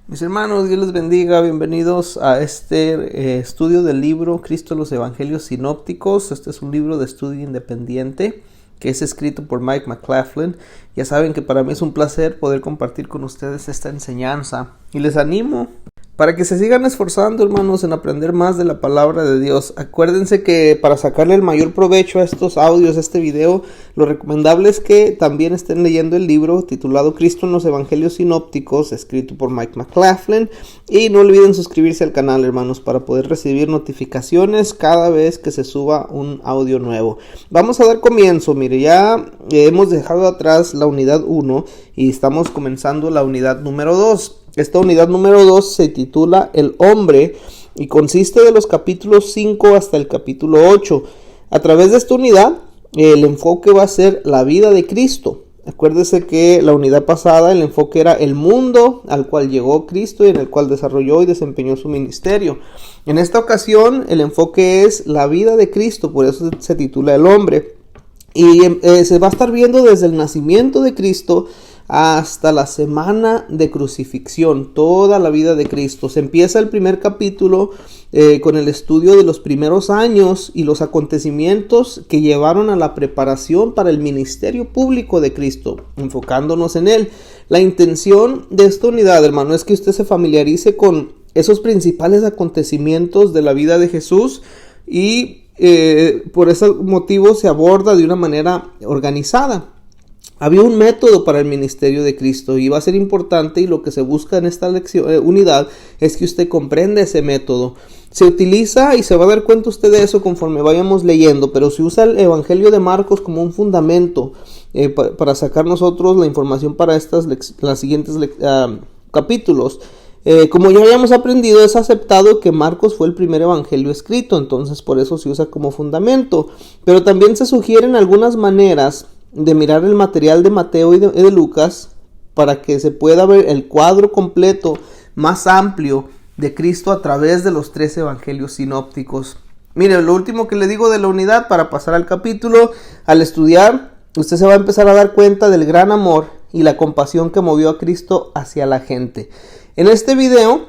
Mis hermanos, Dios les bendiga, bienvenidos a este estudio del libro Cristo los Evangelios Sinópticos. Este es un libro de estudio independiente que es escrito por Mike McLaughlin. Ya saben que para mí es un placer poder compartir con ustedes esta enseñanza y les animo para que se sigan esforzando, hermanos, en aprender más de la palabra de Dios. Acuérdense que para sacarle el mayor provecho a estos audios, a este video, lo recomendable es que también estén leyendo el libro titulado Cristo en los Evangelios Sinópticos, escrito por Mike McLaughlin. Y no olviden suscribirse al canal, hermanos, para poder recibir notificaciones cada vez que se suba un audio nuevo. Vamos a dar comienzo. Mire, ya hemos dejado atrás la unidad 1 y estamos comenzando la unidad número 2. Esta unidad número 2 se titula El Hombre y consiste de los capítulos 5 hasta el capítulo 8. A través de esta unidad, el enfoque va a ser la vida de Cristo. Acuérdese que la unidad pasada, el enfoque era el mundo al cual llegó Cristo y en el cual desarrolló y desempeñó su ministerio. En esta ocasión, el enfoque es la vida de Cristo, por eso se titula El Hombre. Y se va a estar viendo desde el nacimiento de Cristo hasta la semana de crucifixión, toda la vida de Cristo. Se empieza el primer capítulo con el estudio de los primeros años y los acontecimientos que llevaron a la preparación para el ministerio público de Cristo, enfocándonos en él. La intención de esta unidad, hermano, es que usted se familiarice con esos principales acontecimientos de la vida de Jesús y por ese motivo se aborda de una manera organizada. Había un método para el ministerio de Cristo y va a ser importante, y lo que se busca en esta unidad es que usted comprenda ese método. Se utiliza, y se va a dar cuenta usted de eso conforme vayamos leyendo, pero se usa el Evangelio de Marcos como un fundamento para sacar nosotros la información para las siguientes capítulos. Como ya habíamos aprendido, es aceptado que Marcos fue el primer evangelio escrito, entonces por eso se usa como fundamento. Pero también se sugieren algunas maneras de mirar el material de Mateo y de Lucas para que se pueda ver el cuadro completo más amplio de Cristo a través de los 3 evangelios sinópticos. Mire, lo último que le digo de la unidad para pasar al capítulo, al estudiar, usted se va a empezar a dar cuenta del gran amor y la compasión que movió a Cristo hacia la gente. En este video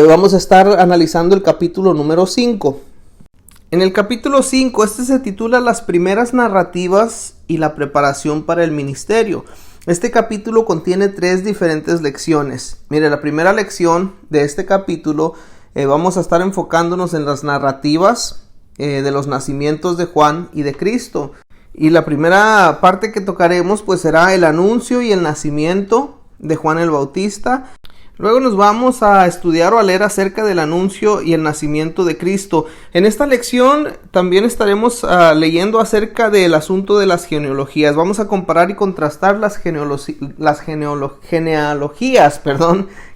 vamos a estar analizando el capítulo número 5. En el capítulo 5, se titula Las primeras narrativas y la preparación para el ministerio. Este capítulo contiene 3 diferentes lecciones. Mire, la primera lección de este capítulo vamos a estar enfocándonos en las narrativas de los nacimientos de Juan y de Cristo. Y la primera parte que tocaremos pues será el anuncio y el nacimiento de Juan el Bautista. Luego nos vamos a estudiar o a leer acerca del anuncio y el nacimiento de Cristo. En esta lección también estaremos leyendo acerca del asunto de las genealogías. Vamos a comparar y contrastar las genealogías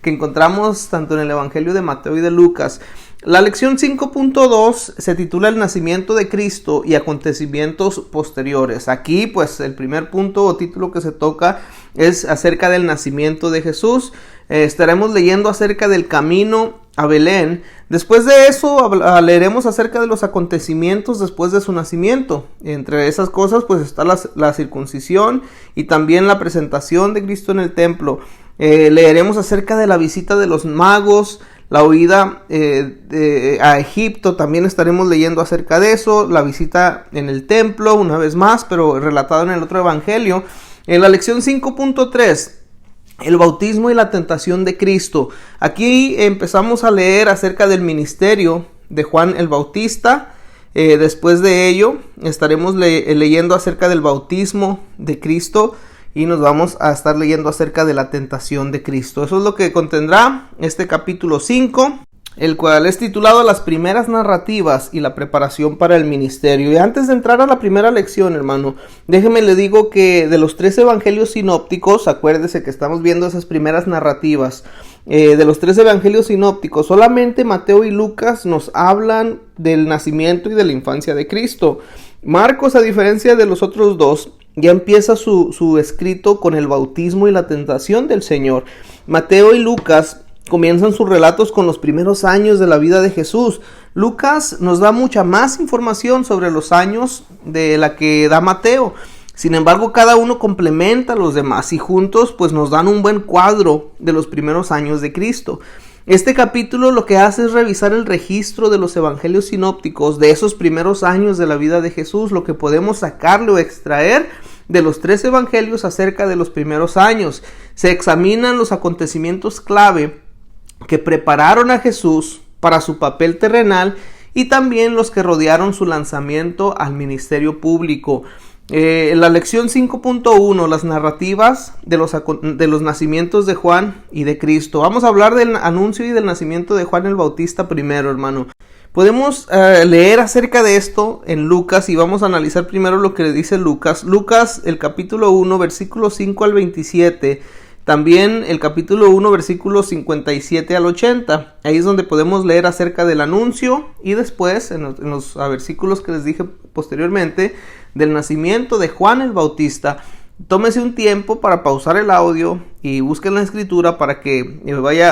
que encontramos tanto en el Evangelio de Mateo y de Lucas. La lección 5.2 se titula El nacimiento de Cristo y acontecimientos posteriores. Aquí pues el primer punto o título que se toca es acerca del nacimiento de Jesús. Estaremos leyendo acerca del camino a Belén. Después de eso leeremos acerca de los acontecimientos después de su nacimiento. Entre esas cosas pues está la circuncisión y también la presentación de Cristo en el templo. Leeremos acerca de la visita de los magos, la huida a Egipto. También estaremos leyendo acerca de eso, la visita en el templo una vez más, pero relatado en el otro evangelio. En la lección 5.3, el bautismo y la tentación de Cristo. Aquí empezamos a leer acerca del ministerio de Juan el Bautista. Después de ello estaremos leyendo acerca del bautismo de Cristo y nos vamos a estar leyendo acerca de la tentación de Cristo. Eso es lo que contendrá este capítulo 5, el cual es titulado Las primeras narrativas y la preparación para el ministerio. Y antes de entrar a la primera lección, hermano, déjeme le digo que de los 3 evangelios sinópticos, acuérdese que estamos viendo esas primeras narrativas, de los 3 evangelios sinópticos, solamente Mateo y Lucas nos hablan del nacimiento y de la infancia de Cristo. Marcos, a diferencia de los otros 2, ya empieza su escrito con el bautismo y la tentación del Señor. Mateo y Lucas comienzan sus relatos con los primeros años de la vida de Jesús. Lucas nos da mucha más información sobre los años de la que da Mateo. Sin embargo, cada uno complementa a los demás y juntos pues nos dan un buen cuadro de los primeros años de Cristo. Este capítulo lo que hace es revisar el registro de los evangelios sinópticos de esos primeros años de la vida de Jesús, lo que podemos sacarle o extraer de los 3 evangelios acerca de los primeros años. Se examinan los acontecimientos clave que prepararon a Jesús para su papel terrenal y también los que rodearon su lanzamiento al ministerio público. La lección 5.1, las narrativas de los nacimientos de Juan y de Cristo. Vamos a hablar del anuncio y del nacimiento de Juan el Bautista primero, hermano. Podemos leer acerca de esto en Lucas y vamos a analizar primero lo que le dice Lucas. Lucas, el capítulo 1, versículos 5 al 27. También el capítulo 1, versículos 57 al 80. Ahí es donde podemos leer acerca del anuncio y después, en los versículos que les dije posteriormente, del nacimiento de Juan el Bautista. Tómese un tiempo para pausar el audio y busquen la escritura para que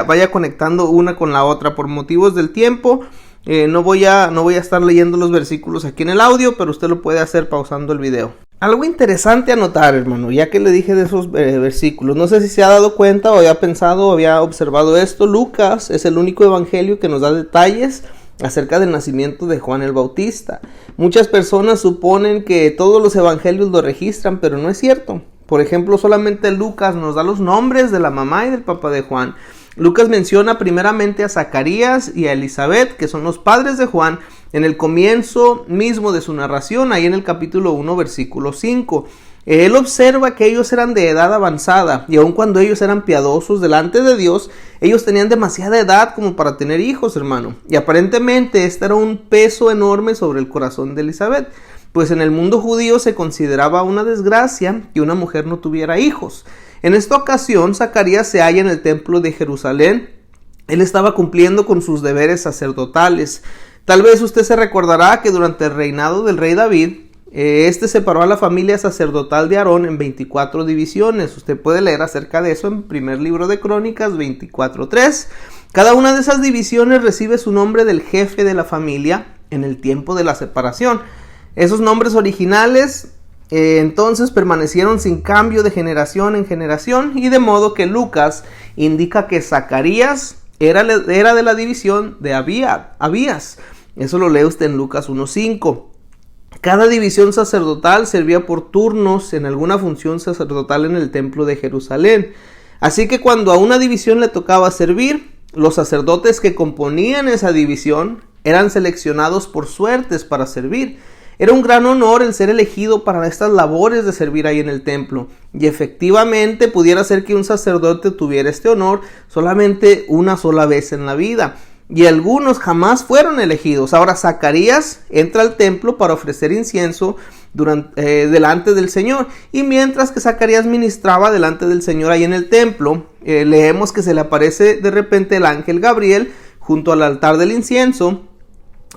vaya conectando una con la otra. Por motivos del tiempo, no voy a estar leyendo los versículos aquí en el audio, pero usted lo puede hacer pausando el video. Algo interesante a notar, hermano, ya que le dije de esos versículos. No sé si se ha dado cuenta o había pensado o había observado esto. Lucas es el único evangelio que nos da detalles acerca del nacimiento de Juan el Bautista. Muchas personas suponen que todos los evangelios lo registran, pero no es cierto. Por ejemplo, solamente Lucas nos da los nombres de la mamá y del papá de Juan. Lucas menciona primeramente a Zacarías y a Elizabeth, que son los padres de Juan, en el comienzo mismo de su narración, ahí en el capítulo 1, versículo 5. Él observa que ellos eran de edad avanzada y aun cuando ellos eran piadosos delante de Dios, ellos tenían demasiada edad como para tener hijos, hermano. Y aparentemente este era un peso enorme sobre el corazón de Elizabeth, pues en el mundo judío se consideraba una desgracia que una mujer no tuviera hijos. En esta ocasión, Zacarías se halla en el templo de Jerusalén. Él estaba cumpliendo con sus deberes sacerdotales. Tal vez usted se recordará que durante el reinado del rey David, este separó a la familia sacerdotal de Aarón en 24 divisiones. Usted puede leer acerca de eso en primer libro de Crónicas 24:3. Cada una de esas divisiones recibe su nombre del jefe de la familia en el tiempo de la separación. Esos nombres originales entonces permanecieron sin cambio de generación en generación, y de modo que Lucas indica que Zacarías era de la división de Abías. Eso lo lee usted en Lucas 1:5. Cada división sacerdotal servía por turnos en alguna función sacerdotal en el templo de Jerusalén. Así que cuando a una división le tocaba servir, los sacerdotes que componían esa división eran seleccionados por suertes para servir. Era un gran honor el ser elegido para estas labores de servir ahí en el templo. Y efectivamente pudiera ser que un sacerdote tuviera este honor solamente una sola vez en la vida. Y algunos jamás fueron elegidos. Ahora Zacarías entra al templo para ofrecer incienso delante del Señor. Y mientras que Zacarías ministraba delante del Señor ahí en el templo, leemos que se le aparece de repente el ángel Gabriel junto al altar del incienso.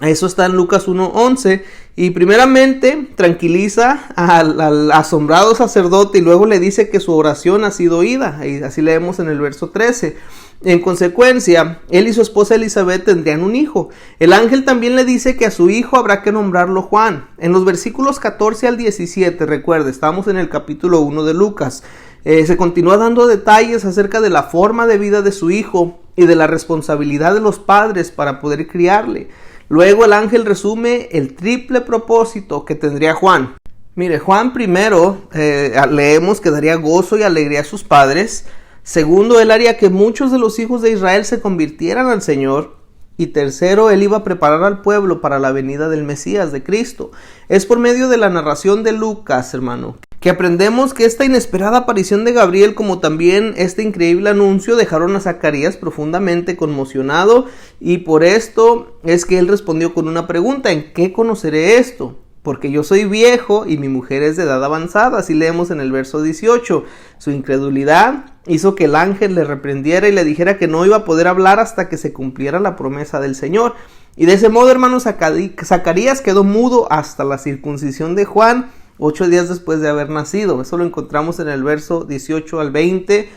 Eso está en Lucas 1:11. Y primeramente tranquiliza al asombrado sacerdote y luego le dice que su oración ha sido oída. Y así leemos en el verso 13. En consecuencia, él y su esposa Elizabeth tendrían un hijo. El ángel también le dice que a su hijo habrá que nombrarlo Juan. En los versículos 14 al 17, recuerde, estamos en el capítulo 1 de Lucas. Se continúa dando detalles acerca de la forma de vida de su hijo y de la responsabilidad de los padres para poder criarle. Luego el ángel resume el triple propósito que tendría Juan. Mire, Juan primero leemos que daría gozo y alegría a sus padres. Segundo, él haría que muchos de los hijos de Israel se convirtieran al Señor. Y tercero, él iba a preparar al pueblo para la venida del Mesías, de Cristo. Es por medio de la narración de Lucas, hermano, que aprendemos que esta inesperada aparición de Gabriel, como también este increíble anuncio, dejaron a Zacarías profundamente conmocionado. Y por esto es que él respondió con una pregunta: ¿en qué conoceré esto? Porque yo soy viejo y mi mujer es de edad avanzada. Así leemos en el verso 18. Su incredulidad hizo que el ángel le reprendiera y le dijera que no iba a poder hablar hasta que se cumpliera la promesa del Señor. Y de ese modo, hermano, Zacarías quedó mudo hasta la circuncisión de Juan, 8 días después de haber nacido. Eso lo encontramos en el verso 18 al 20.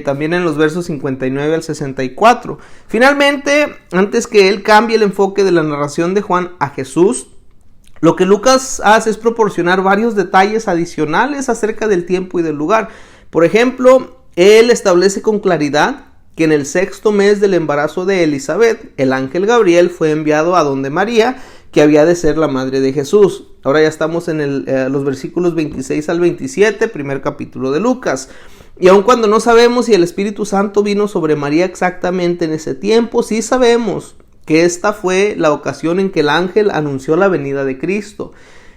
También en los versos 59 al 64. Finalmente, antes que él cambie el enfoque de la narración de Juan a Jesús, Lo que Lucas hace es proporcionar varios detalles adicionales acerca del tiempo y del lugar. Por ejemplo, él establece con claridad que en el 6º mes del embarazo de Elizabeth, el ángel Gabriel fue enviado a donde María, que había de ser la madre de Jesús. Ahora ya estamos en los versículos 26 al 27, primer capítulo de Lucas. Y aun cuando no sabemos si el Espíritu Santo vino sobre María exactamente en ese tiempo, sí sabemos que esta fue la ocasión en que el ángel anunció la venida de Cristo.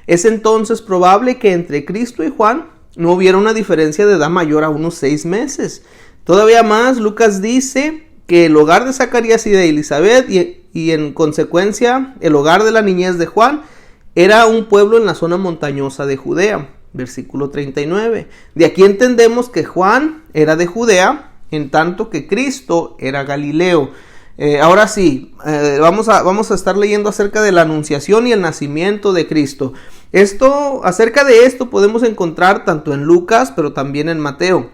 Es entonces probable que entre Cristo y Juan no hubiera una diferencia de edad mayor a unos 6 meses. Todavía más, Lucas dice que el hogar de Zacarías y de Elizabeth y en consecuencia el hogar de la niñez de Juan era un pueblo en la zona montañosa de Judea. Versículo 39. De aquí entendemos que Juan era de Judea, en tanto que Cristo era Galileo. Ahora sí, vamos a estar leyendo acerca de la anunciación y el nacimiento de Cristo. Acerca de esto podemos encontrar tanto en Lucas, pero también en Mateo.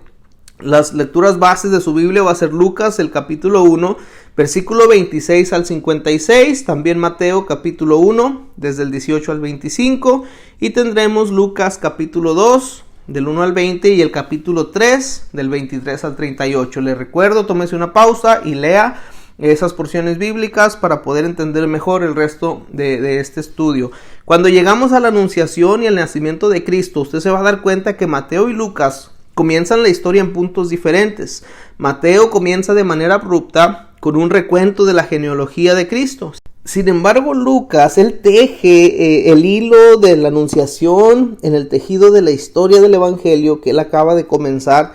Las lecturas bases de su Biblia va a ser Lucas, el capítulo 1, versículo 26 al 56, también Mateo capítulo 1, desde el 18 al 25, y tendremos Lucas capítulo 2, del 1 al 20, y el capítulo 3, del 23 al 38. Les recuerdo, tómese una pausa y lea esas porciones bíblicas para poder entender mejor el resto de este estudio. Cuando llegamos a la anunciación y el nacimiento de Cristo, usted se va a dar cuenta que Mateo y Lucas comienzan la historia en puntos diferentes. Mateo comienza de manera abrupta con un recuento de la genealogía de Cristo. Sin embargo, Lucas, él teje el hilo de la anunciación en el tejido de la historia del evangelio que él acaba de comenzar,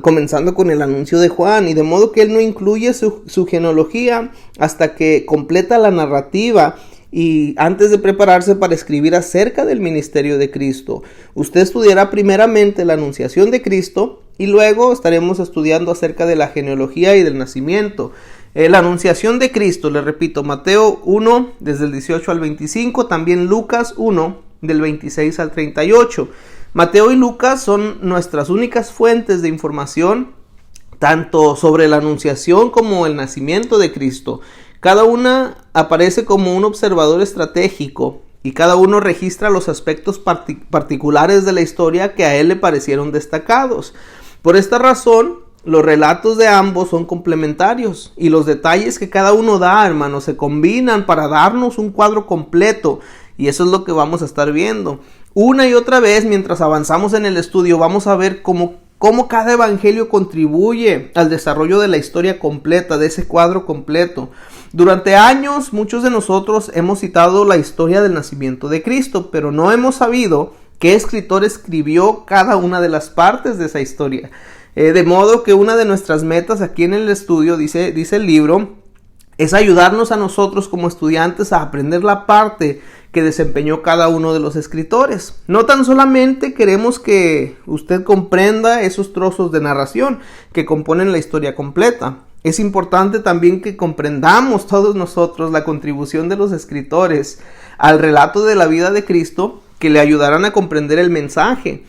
comenzando con el anuncio de Juan, y de modo que él no incluye su genealogía hasta que completa la narrativa y antes de prepararse para escribir acerca del ministerio de Cristo. Usted estudiará primeramente la anunciación de Cristo y luego estaremos estudiando acerca de la genealogía y del nacimiento. La anunciación de Cristo, le repito, Mateo 1 desde el 18 al 25, también Lucas 1 del 26 al 38. Mateo y Lucas son nuestras únicas fuentes de información tanto sobre la anunciación como el nacimiento de Cristo. Cada una aparece como un observador estratégico y cada uno registra los aspectos particulares de la historia que a él le parecieron destacados. Por esta razón, los relatos de ambos son complementarios y los detalles que cada uno da, hermanos, se combinan para darnos un cuadro completo, y eso es lo que vamos a estar viendo. Una y otra vez, mientras avanzamos en el estudio, vamos a ver cómo cada evangelio contribuye al desarrollo de la historia completa, de ese cuadro completo. Durante años, muchos de nosotros hemos citado la historia del nacimiento de Cristo, pero no hemos sabido qué escritor escribió cada una de las partes de esa historia. De modo que una de nuestras metas aquí en el estudio, dice el libro, es ayudarnos a nosotros como estudiantes a aprender la parte que desempeñó cada uno de los escritores. No tan solamente queremos que usted comprenda esos trozos de narración que componen la historia completa. Es importante también que comprendamos todos nosotros la contribución de los escritores al relato de la vida de Cristo, que le ayudarán a comprender el mensaje.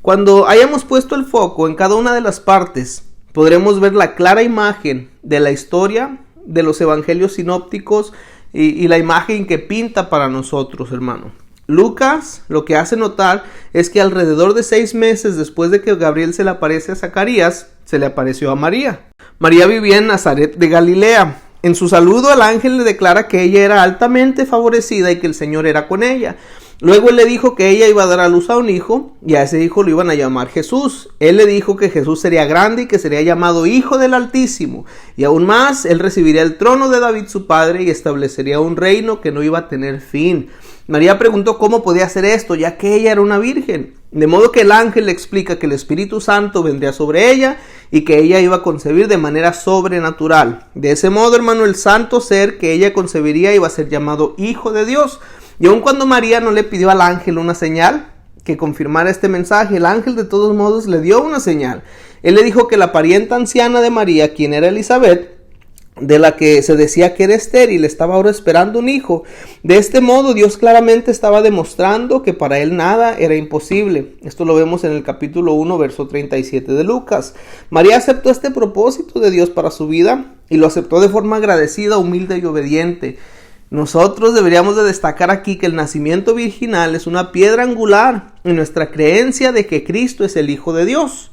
Cuando hayamos puesto el foco en cada una de las partes, podremos ver la clara imagen de la historia de los evangelios sinópticos y la imagen que pinta para nosotros, hermano. Lucas lo que hace notar es que alrededor de 6 meses después de que Gabriel se le aparece a Zacarías, se le apareció a María. María vivía en Nazaret de Galilea. En su saludo, el ángel le declara que ella era altamente favorecida y que el Señor era con ella. Luego él le dijo que ella iba a dar a luz a un hijo, y a ese hijo lo iban a llamar Jesús. Él le dijo que Jesús sería grande y que sería llamado Hijo del Altísimo. Y aún más, él recibiría el trono de David su padre y establecería un reino que no iba a tener fin. María preguntó cómo podía hacer esto, ya que ella era una virgen. De modo que el ángel le explica que el Espíritu Santo vendría sobre ella y que ella iba a concebir de manera sobrenatural. De ese modo, hermano, el santo ser que ella concebiría iba a ser llamado Hijo de Dios. Y aun cuando María no le pidió al ángel una señal que confirmara este mensaje, el ángel de todos modos le dio una señal. Él le dijo que la parienta anciana de María, quien era Elizabeth, de la que se decía que era estéril, estaba ahora esperando un hijo. De este modo, Dios claramente estaba demostrando que para él nada era imposible. Esto lo vemos en el capítulo 1, verso 37 de Lucas. María aceptó este propósito de Dios para su vida y lo aceptó de forma agradecida, humilde y obediente. Nosotros deberíamos de destacar aquí que el nacimiento virginal es una piedra angular en nuestra creencia de que Cristo es el Hijo de Dios.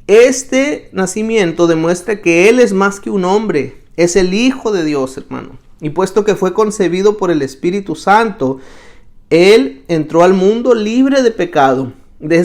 Este nacimiento demuestra que Él es más que un hombre, es el Hijo de Dios, hermano. Y puesto que fue concebido por el Espíritu Santo, Él entró al mundo libre de pecado. De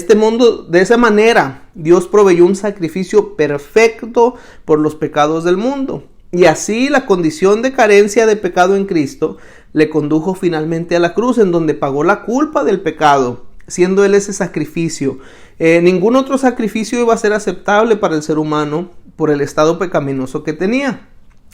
esa manera, Dios proveyó un sacrificio perfecto por los pecados del mundo. Y así la condición de carencia de pecado en Cristo le condujo finalmente a la cruz, en donde pagó la culpa del pecado, siendo Él ese sacrificio. Ningún otro sacrificio iba a ser aceptable para el ser humano por el estado pecaminoso que tenía.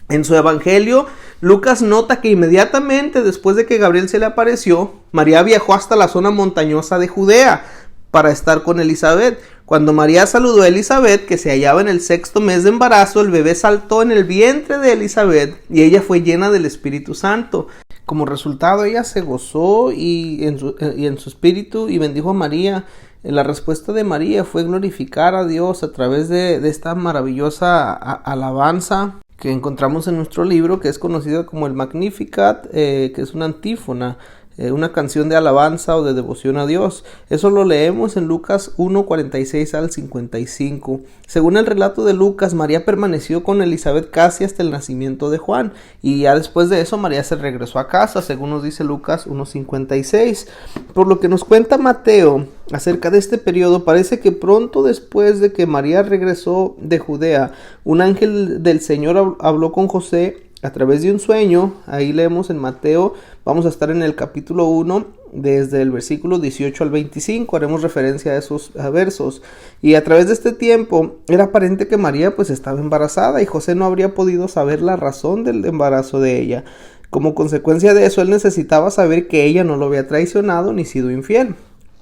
En su evangelio, Lucas nota que inmediatamente después de que Gabriel se le apareció, María viajó hasta la zona montañosa de Judea para estar con Elizabeth. Cuando María saludó a Elizabeth, que se hallaba en el 6º mes de embarazo, el bebé saltó en el vientre de Elizabeth y ella fue llena del Espíritu Santo. Como resultado, ella se gozó y en su espíritu y bendijo a María. La respuesta de María fue glorificar a Dios a través de esta maravillosa alabanza que encontramos en nuestro libro, que es conocida como el Magnificat, que es una antífona, una canción de alabanza o de devoción a Dios. Eso lo leemos en Lucas 1:46 al 55. Según el relato de Lucas, María permaneció con Elizabeth casi hasta el nacimiento de Juan, y ya después de eso María se regresó a casa, según nos dice Lucas 1:56. Por lo que nos cuenta Mateo acerca de este periodo, parece que pronto después de que María regresó de Judea, un ángel del Señor habló con José a través de un sueño. Ahí leemos en Mateo, vamos a estar en el capítulo 1, desde el versículo 18 al 25, haremos referencia a esos versos. Y a través de este tiempo, era aparente que María pues estaba embarazada, y José no habría podido saber la razón del embarazo de ella. Como consecuencia de eso, él necesitaba saber que ella no lo había traicionado ni sido infiel,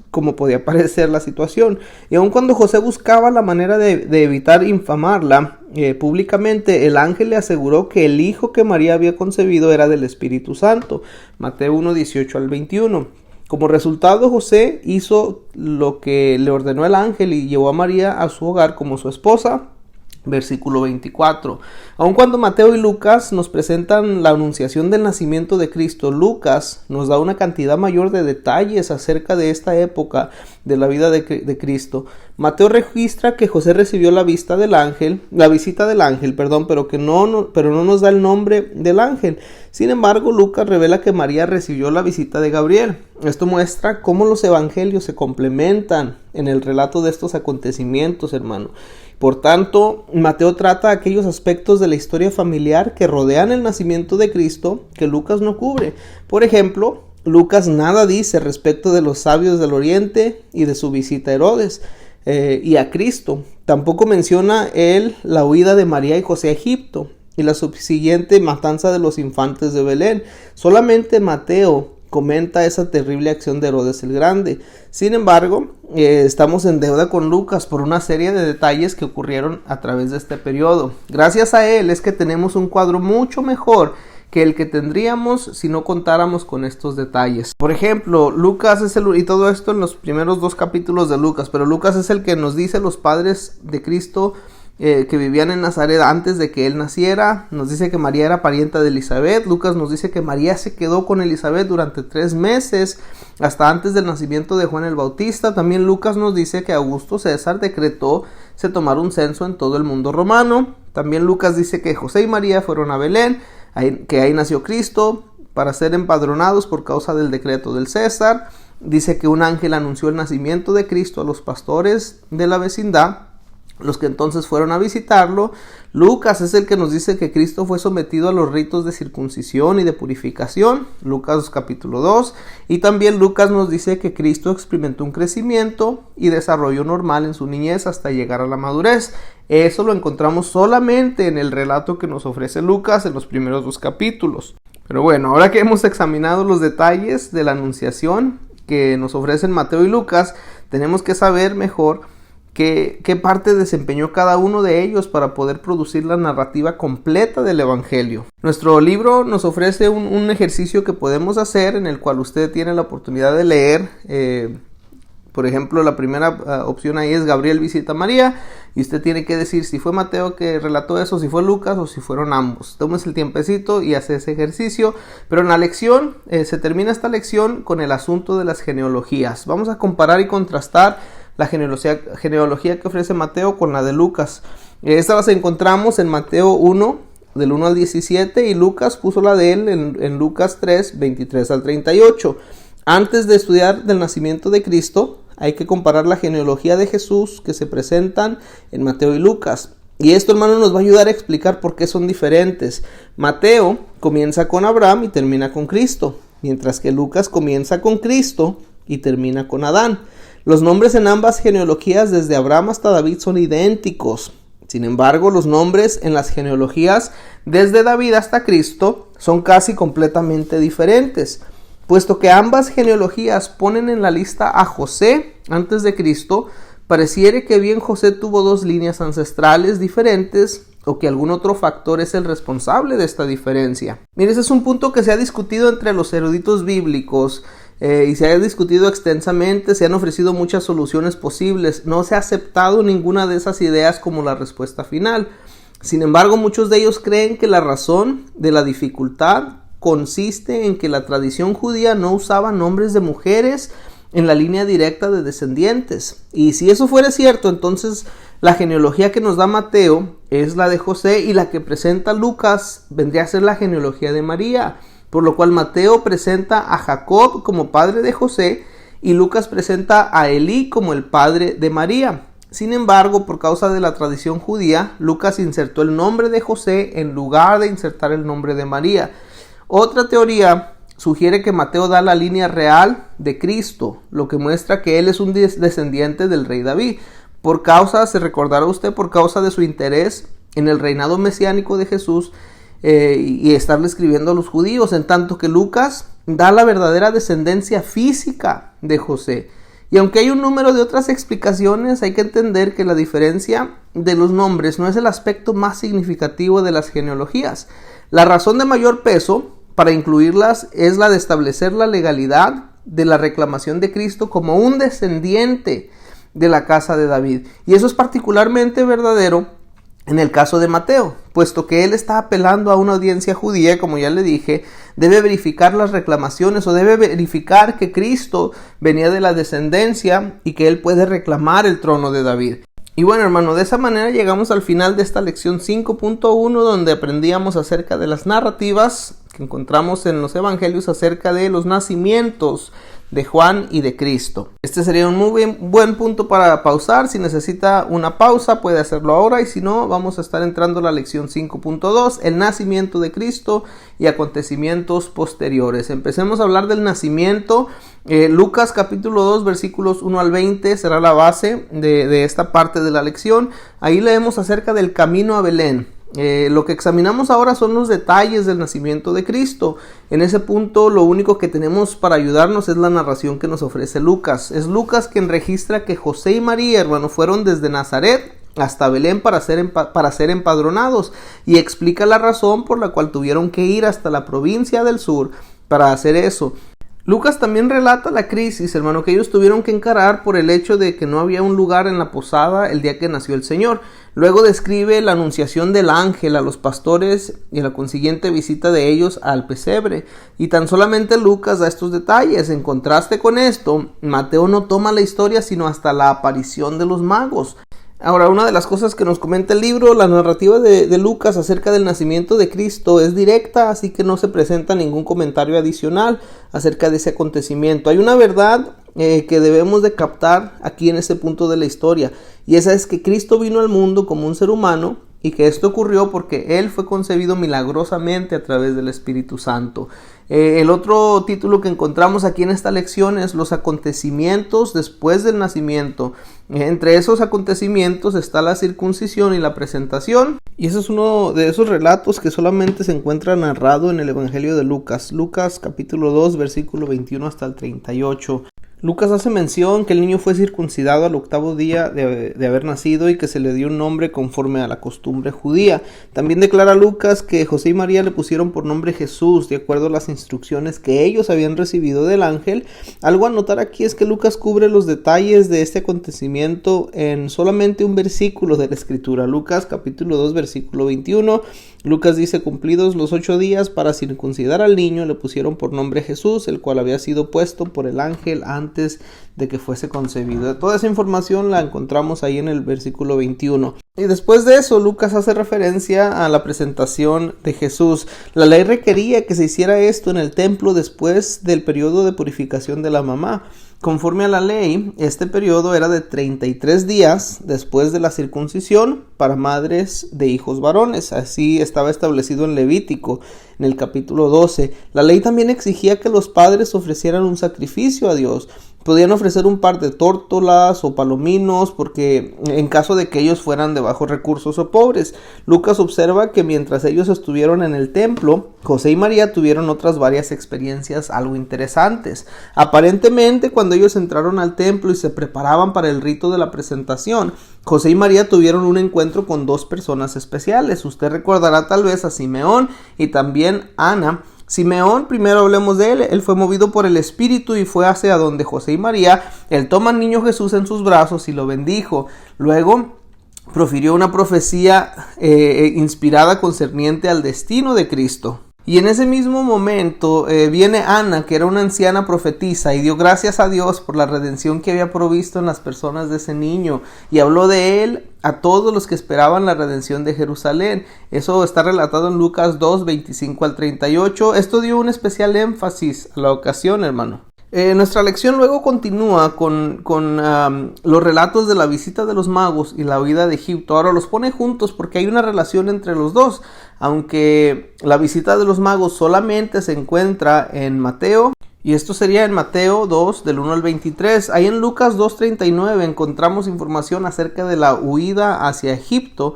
como podía parecer la situación. Y aun cuando José buscaba la manera de evitar infamarla públicamente, el ángel le aseguró que el hijo que María había concebido era del Espíritu Santo. Mateo 1:18 al 21. Como resultado, José hizo lo que le ordenó el ángel y llevó a María a su hogar como su esposa. Versículo 24. Aun cuando Mateo y Lucas nos presentan la anunciación del nacimiento de Cristo, Lucas nos da una cantidad mayor de detalles acerca de esta época de la vida de Cristo. Mateo registra que José recibió la visita del ángel, pero no nos da el nombre del ángel. Sin embargo, Lucas revela que María recibió la visita de Gabriel. Esto muestra cómo los evangelios se complementan en el relato de estos acontecimientos, hermano. Por tanto, Mateo trata aquellos aspectos de la historia familiar que rodean el nacimiento de Cristo que Lucas no cubre. Por ejemplo, Lucas nada dice respecto de los sabios del oriente y de su visita a Herodes y a Cristo. Tampoco menciona él la huida de María y José a Egipto y la subsiguiente matanza de los infantes de Belén. Solamente Mateo comenta esa terrible acción de Herodes el Grande. Sin embargo, estamos en deuda con Lucas por una serie de detalles que ocurrieron a través de este periodo. Gracias a él es que tenemos un cuadro mucho mejor que el que tendríamos si no contáramos con estos detalles. Por ejemplo, Lucas es y todo esto en los primeros 2 capítulos de Lucas, pero Lucas es el que nos dice los padres de Cristo que vivían en Nazaret antes de que él naciera. Nos dice que María era parienta de Elizabeth. Lucas nos dice que María se quedó con Elizabeth durante 3 meses, hasta antes del nacimiento de Juan el Bautista. También Lucas nos dice que Augusto César decretó se tomara un censo en todo el mundo romano. También Lucas dice que José y María fueron a Belén, que ahí nació Cristo, para ser empadronados por causa del decreto del César. Dice que un ángel anunció el nacimiento de Cristo a los pastores de la vecindad, los que entonces fueron a visitarlo. Lucas es el que nos dice que Cristo fue sometido a los ritos de circuncisión y de purificación, Lucas capítulo 2, y también Lucas nos dice que Cristo experimentó un crecimiento y desarrollo normal en su niñez hasta llegar a la madurez. Eso lo encontramos solamente en el relato que nos ofrece Lucas en los primeros 2 capítulos. Pero bueno, ahora que hemos examinado los detalles de la anunciación que nos ofrecen Mateo y Lucas, tenemos que saber mejor qué parte desempeñó cada uno de ellos para poder producir la narrativa completa del Evangelio. Nuestro libro nos ofrece un ejercicio que podemos hacer, en el cual usted tiene la oportunidad de leer Por ejemplo, la primera opción ahí es Gabriel visita a María, y usted tiene que decir si fue Mateo que relató eso, si fue Lucas o si fueron ambos. Tómese el tiempecito y hace ese ejercicio. Pero en la lección, se termina esta lección con el asunto de las genealogías. Vamos a comparar y contrastar la genealogía que ofrece Mateo con la de Lucas. Esta las encontramos en Mateo 1, del 1 al 17, y Lucas puso la de él en Lucas 3, 23 al 38. Antes de estudiar del nacimiento de Cristo, hay que comparar la genealogía de Jesús que se presentan en Mateo y Lucas. Y esto, hermano, nos va a ayudar a explicar por qué son diferentes. Mateo comienza con Abraham y termina con Cristo, mientras que Lucas comienza con Cristo y termina con Adán. Los nombres en ambas genealogías, desde Abraham hasta David, son idénticos. Sin embargo, los nombres en las genealogías desde David hasta Cristo son casi completamente diferentes, puesto que ambas genealogías ponen en la lista a José antes de Cristo. Pareciera que bien José tuvo dos líneas ancestrales diferentes, o que algún otro factor es el responsable de esta diferencia. Mire, ese es un punto que se ha discutido entre los eruditos bíblicos, y se ha discutido extensamente. Se han ofrecido muchas soluciones posibles. No se ha aceptado ninguna de esas ideas como la respuesta final. Sin embargo, muchos de ellos creen que la razón de la dificultad consiste en que la tradición judía no usaba nombres de mujeres en la línea directa de descendientes. Y si eso fuera cierto, entonces la genealogía que nos da Mateo es la de José, y la que presenta Lucas vendría a ser la genealogía de María. Por lo cual Mateo presenta a Jacob como padre de José y Lucas presenta a Elí como el padre de María. Sin embargo, por causa de la tradición judía, Lucas insertó el nombre de José en lugar de insertar el nombre de María. Otra teoría sugiere que Mateo da la línea real de Cristo, lo que muestra que él es un descendiente del rey David. Se recordará usted, por causa de su interés en el reinado mesiánico de Jesús, y estarle escribiendo a los judíos, en tanto que Lucas da la verdadera descendencia física de José. Y aunque hay un número de otras explicaciones, hay que entender que la diferencia de los nombres no es el aspecto más significativo de las genealogías. La razón de mayor peso para incluirlas es la de establecer la legalidad de la reclamación de Cristo como un descendiente de la casa de David. Y eso es particularmente verdadero en el caso de Mateo, puesto que él está apelando a una audiencia judía. Como ya le dije, debe verificar las reclamaciones, o debe verificar que Cristo venía de la descendencia y que él puede reclamar el trono de David. Y bueno, hermano, de esa manera llegamos al final de esta lección 5.1, donde aprendíamos acerca de las narrativas que encontramos en los evangelios acerca de los nacimientos de Juan y de Cristo. Este sería un muy buen punto para pausar. Si necesita una pausa, puede hacerlo ahora, y si no, vamos a estar entrando a la lección 5.2, el nacimiento de Cristo y acontecimientos posteriores. Empecemos a hablar del nacimiento. Lucas capítulo 2 versículos 1 al 20 será la base de esta parte de la lección. Ahí leemos acerca del camino a Belén. Lo que examinamos ahora son los detalles del nacimiento de Cristo. En ese punto, lo único que tenemos para ayudarnos es la narración que nos ofrece Lucas. Es Lucas quien registra que José y María, hermano, fueron desde Nazaret hasta Belén para ser empadronados, y explica la razón por la cual tuvieron que ir hasta la provincia del sur para hacer eso. Lucas también relata la crisis, hermano, que ellos tuvieron que encarar por el hecho de que no había un lugar en la posada el día que nació el Señor. Luego describe la anunciación del ángel a los pastores y la consiguiente visita de ellos al pesebre. Y tan solamente Lucas da estos detalles. En contraste con esto, Mateo no toma la historia sino hasta la aparición de los magos. Ahora, una de las cosas que nos comenta el libro, la narrativa de Lucas acerca del nacimiento de Cristo es directa, así que no se presenta ningún comentario adicional acerca de ese acontecimiento. Hay una verdad que debemos de captar aquí en ese punto de la historia, y esa es que Cristo vino al mundo como un ser humano, y que esto ocurrió porque Él fue concebido milagrosamente a través del Espíritu Santo. El otro título que encontramos aquí en esta lección es los acontecimientos después del nacimiento. Entre esos acontecimientos está la circuncisión y la presentación. Y ese es uno de esos relatos que solamente se encuentra narrado en el Evangelio de Lucas. Lucas capítulo 2 versículo 21 hasta el 38. Lucas hace mención que el niño fue circuncidado al 8º día de haber nacido y que se le dio un nombre conforme a la costumbre judía. También declara Lucas que José y María le pusieron por nombre Jesús, de acuerdo a las instrucciones que ellos habían recibido del ángel. Algo a notar aquí es que Lucas cubre los detalles de este acontecimiento en solamente un versículo de la Escritura. Lucas capítulo 2 versículo 21. Lucas dice: cumplidos los 8 días para circuncidar al niño, le pusieron por nombre Jesús, el cual había sido puesto por el ángel antes de que fuese concebido. Toda esa información la encontramos ahí en el versículo 21. Y después de eso, Lucas hace referencia a la presentación de Jesús. La ley requería que se hiciera esto en el templo después del periodo de purificación de la mamá. Conforme a la ley, este periodo era de 33 días después de la circuncisión para madres de hijos varones. Así estaba establecido en Levítico, en el capítulo 12. La ley también exigía que los padres ofrecieran un sacrificio a Dios. Podían ofrecer un par de tórtolas o palominos porque en caso de que ellos fueran de bajos recursos o pobres. Lucas observa que mientras ellos estuvieron en el templo, José y María tuvieron otras varias experiencias algo interesantes. Aparentemente, cuando ellos entraron al templo y se preparaban para el rito de la presentación, José y María tuvieron un encuentro con dos personas especiales. Usted recordará tal vez a Simeón y también Ana. Simeón, primero hablemos de él. Él fue movido por el Espíritu y fue hacia donde José y María. Él toma al niño Jesús en sus brazos y lo bendijo. Luego profirió una profecía inspirada concerniente al destino de Cristo. Y en ese mismo momento viene Ana, que era una anciana profetisa, y dio gracias a Dios por la redención que había provisto en las personas de ese niño, y habló de él a todos los que esperaban la redención de Jerusalén. Eso está relatado en Lucas 2, 25 al 38. Esto dio un especial énfasis a la ocasión, hermano. Nuestra lección luego continúa con los relatos de la visita de los magos y la huida de Egipto. Ahora los pone juntos porque hay una relación entre los dos, aunque la visita de los magos solamente se encuentra en Mateo, y esto sería en Mateo 2 del 1 al 23. Ahí en Lucas 2:39 encontramos información acerca de la huida hacia Egipto.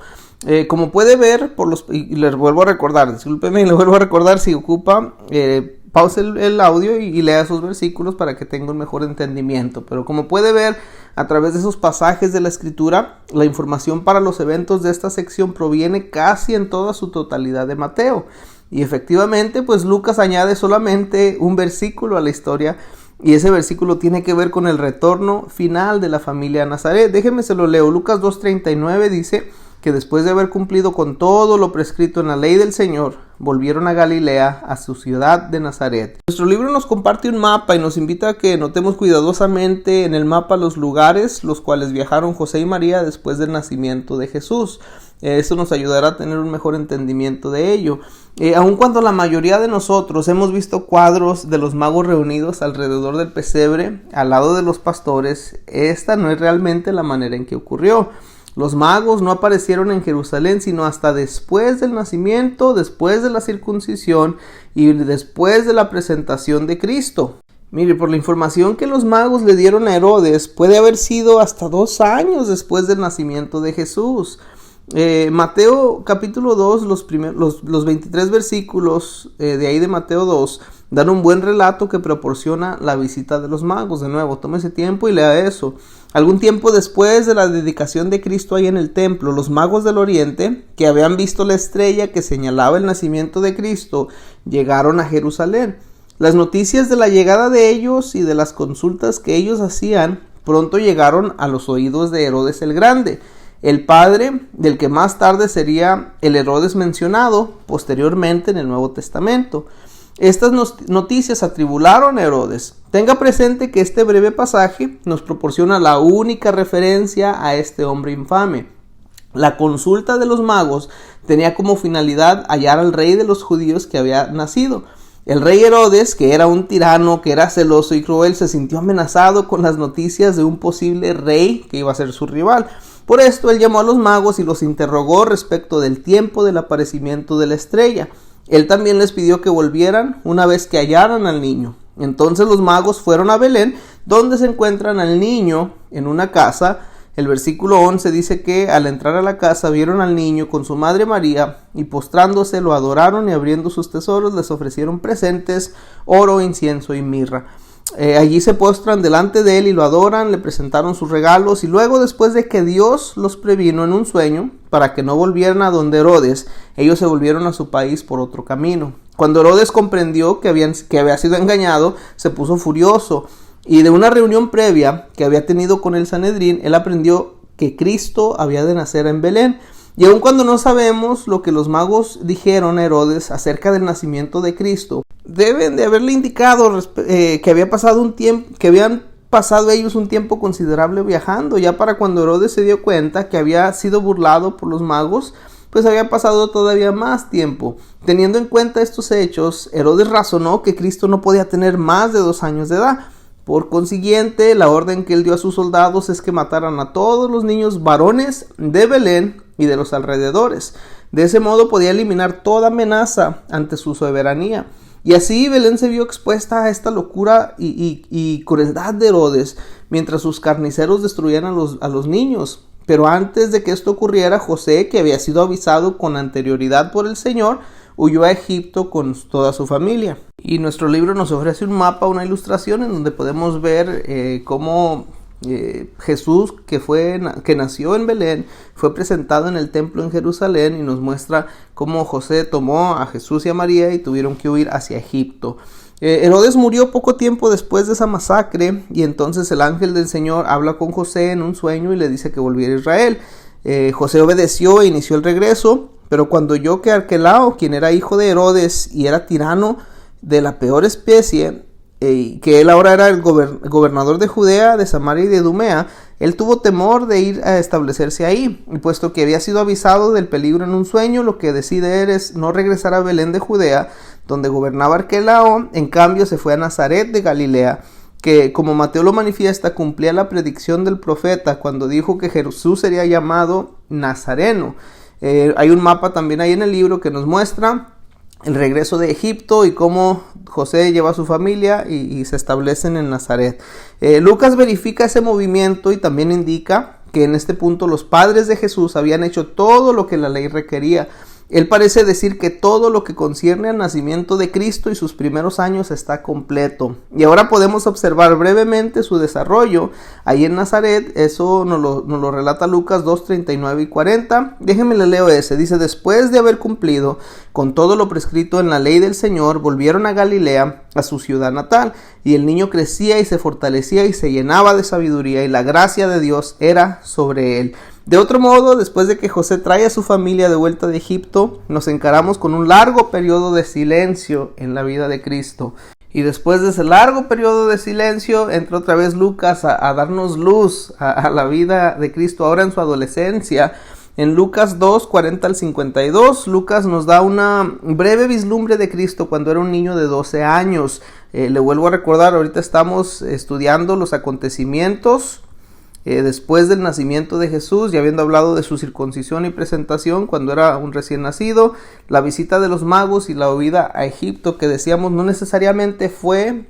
Como puede ver, y les vuelvo a recordar, discúlpeme, le vuelvo a recordar si ocupa, pause el audio y lea esos versículos para que tenga un mejor entendimiento. Pero como puede ver, a través de esos pasajes de la Escritura, la información para los eventos de esta sección proviene casi en toda su totalidad de Mateo. Y efectivamente, pues Lucas añade solamente un versículo a la historia, y ese versículo tiene que ver con el retorno final de la familia a Nazaret. Déjenme se lo leo. Lucas 2:39 dice que después de haber cumplido con todo lo prescrito en la ley del Señor, volvieron a Galilea, a su ciudad de Nazaret. Nuestro libro nos comparte un mapa y nos invita a que notemos cuidadosamente en el mapa los lugares los cuales viajaron José y María después del nacimiento de Jesús. Eso nos ayudará a tener un mejor entendimiento de ello. Aun cuando la mayoría de nosotros hemos visto cuadros de los magos reunidos alrededor del pesebre, al lado de los pastores, esta no es realmente la manera en que ocurrió. Los magos no aparecieron en Jerusalén sino hasta después del nacimiento, después de la circuncisión y después de la presentación de Cristo. Mire, por la información que los magos le dieron a Herodes, puede haber sido hasta 2 años después del nacimiento de Jesús. Mateo capítulo 2, los 23 versículos de ahí de Mateo 2 dan un buen relato que proporciona la visita de los magos. De nuevo, tome ese tiempo y lea eso. Algún tiempo después de la dedicación de Cristo ahí en el templo, los magos del oriente, que habían visto la estrella que señalaba el nacimiento de Cristo, llegaron a Jerusalén. Las noticias de la llegada de ellos y de las consultas que ellos hacían pronto llegaron a los oídos de Herodes el Grande, el padre del que más tarde sería el Herodes mencionado posteriormente en el Nuevo Testamento. Estas noticias atribularon a Herodes. Tenga presente que este breve pasaje nos proporciona la única referencia a este hombre infame. La consulta de los magos tenía como finalidad hallar al rey de los judíos que había nacido. El rey Herodes, que era un tirano, que era celoso y cruel, se sintió amenazado con las noticias de un posible rey que iba a ser su rival. Por esto él llamó a los magos y los interrogó respecto del tiempo del aparecimiento de la estrella. Él también les pidió que volvieran una vez que hallaran al niño. Entonces los magos fueron a Belén, donde se encuentran al niño en una casa. El versículo 11 dice que al entrar a la casa vieron al niño con su madre María y postrándose lo adoraron y abriendo sus tesoros les ofrecieron presentes, oro, incienso y mirra. Allí se postran delante de él y lo adoran, le presentaron sus regalos y luego, después de que Dios los previno en un sueño para que no volvieran a donde Herodes, ellos se volvieron a su país por otro camino. Cuando Herodes comprendió que había sido engañado, se puso furioso y de una reunión previa que había tenido con el Sanedrín, él aprendió que Cristo había de nacer en Belén. Y aun cuando no sabemos lo que los magos dijeron a Herodes acerca del nacimiento de Cristo, deben de haberle indicado que habían pasado ellos un tiempo considerable viajando. Ya para cuando Herodes se dio cuenta que había sido burlado por los magos, pues había pasado todavía más tiempo. Teniendo en cuenta estos hechos, Herodes razonó que Cristo no podía tener más de 2 años de edad. Por consiguiente, la orden que él dio a sus soldados es que mataran a todos los niños varones de Belén y de los alrededores. De ese modo podía eliminar toda amenaza ante su soberanía. Y así Belén se vio expuesta a esta locura y crueldad de Herodes, mientras sus carniceros destruían a los niños. Pero antes de que esto ocurriera, José, que había sido avisado con anterioridad por el Señor, huyó a Egipto con toda su familia. Y nuestro libro nos ofrece un mapa, una ilustración en donde podemos ver cómo Jesús, que nació en Belén, fue presentado en el templo en Jerusalén, y nos muestra cómo José tomó a Jesús y a María y tuvieron que huir hacia Egipto. Herodes murió poco tiempo después de esa masacre, y entonces el ángel del Señor habla con José en un sueño y le dice que volviera a Israel. José obedeció e inició el regreso, pero cuando oyó que Arquelao, quien era hijo de Herodes y era tirano de la peor especie, que él ahora era el gobernador de Judea, de Samaria y de Idumea, él tuvo temor de ir a establecerse ahí, y puesto que había sido avisado del peligro en un sueño, lo que decide es no regresar a Belén de Judea, donde gobernaba Arquelao. En cambio se fue a Nazaret de Galilea, que, como Mateo lo manifiesta, cumplía la predicción del profeta cuando dijo que Jesús sería llamado Nazareno. Hay un mapa también ahí en el libro que nos muestra el regreso de Egipto y cómo José lleva a su familia y se establecen en Nazaret. Lucas verifica ese movimiento y también indica que en este punto los padres de Jesús habían hecho todo lo que la ley requería. Él parece decir que todo lo que concierne al nacimiento de Cristo y sus primeros años está completo. Y ahora podemos observar brevemente su desarrollo ahí en Nazaret. Eso nos lo relata Lucas 2, 39 y 40. Déjenme le leo ese. Dice: después de haber cumplido con todo lo prescrito en la ley del Señor, volvieron a Galilea, a su ciudad natal. Y el niño crecía y se fortalecía y se llenaba de sabiduría, y la gracia de Dios era sobre él. De otro modo, después de que José trae a su familia de vuelta de Egipto, nos encaramos con un largo periodo de silencio en la vida de Cristo. Y después de ese largo periodo de silencio, entra otra vez Lucas a darnos luz a la vida de Cristo ahora en su adolescencia. En Lucas 2, 40 al 52, Lucas nos da una breve vislumbre de Cristo cuando era un niño de 12 años. Le vuelvo a recordar, ahorita estamos estudiando los acontecimientos después del nacimiento de Jesús, ya habiendo hablado de su circuncisión y presentación cuando era un recién nacido, la visita de los magos y la huida a Egipto, que decíamos no necesariamente fue